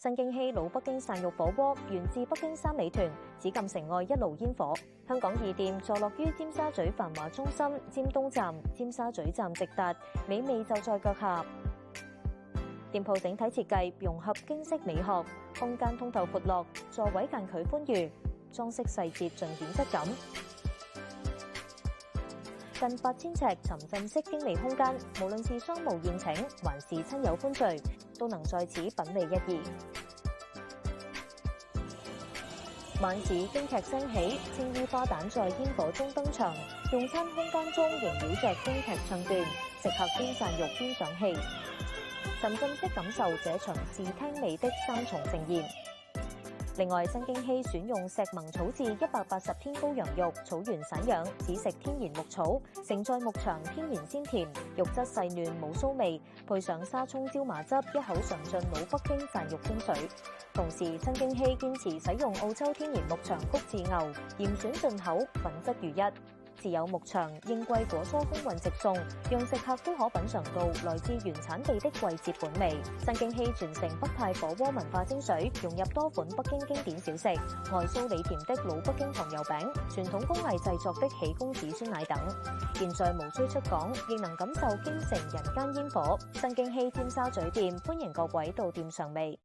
新京希老北京涮肉火鍋源自北京三里屯紫禁城外一爐煙火。香港2店坐落於尖沙咀繁華中心，尖東站、尖沙咀站直達，美味就在腳下。店鋪整體設計融合京式美學，空間通透闊落，座位間距寬裕，裝飾細節盡顯質感。近8000尺沉浸式經味空間，無論是商務宴請，還是親友歡聚，都能在此品味一二。晚市京劇聲起，青衣花旦在煙火中登場，用餐空間中縈繞着京劇唱段，食客邊涮肉邊賞戲，沉浸式感受這場視聽味的3重盛宴。另外，新京希選用石萌草飼180天羔羊肉，草原散養，只食天然牧草，承載牧場天然鮮甜，肉質細嫩冇騷味，配上沙葱椒麻汁，一口嘗盡老北京涮肉精髓。同時，新京希堅持使用澳洲天然牧場谷飼牛，嚴選進口，品質如一。自有牧場應季果蔬空運直送，讓食客都可品嘗到來自原產地的季節本味。新京希傳承北派火鍋文化精髓，融入多款北京經典小食，外酥裡甜的老北京糖油餅，傳統工藝製作的喜公子酸奶等。現在無需出港，亦能感受京城人間煙火。新京希尖沙咀店歡迎各位到店嘗味。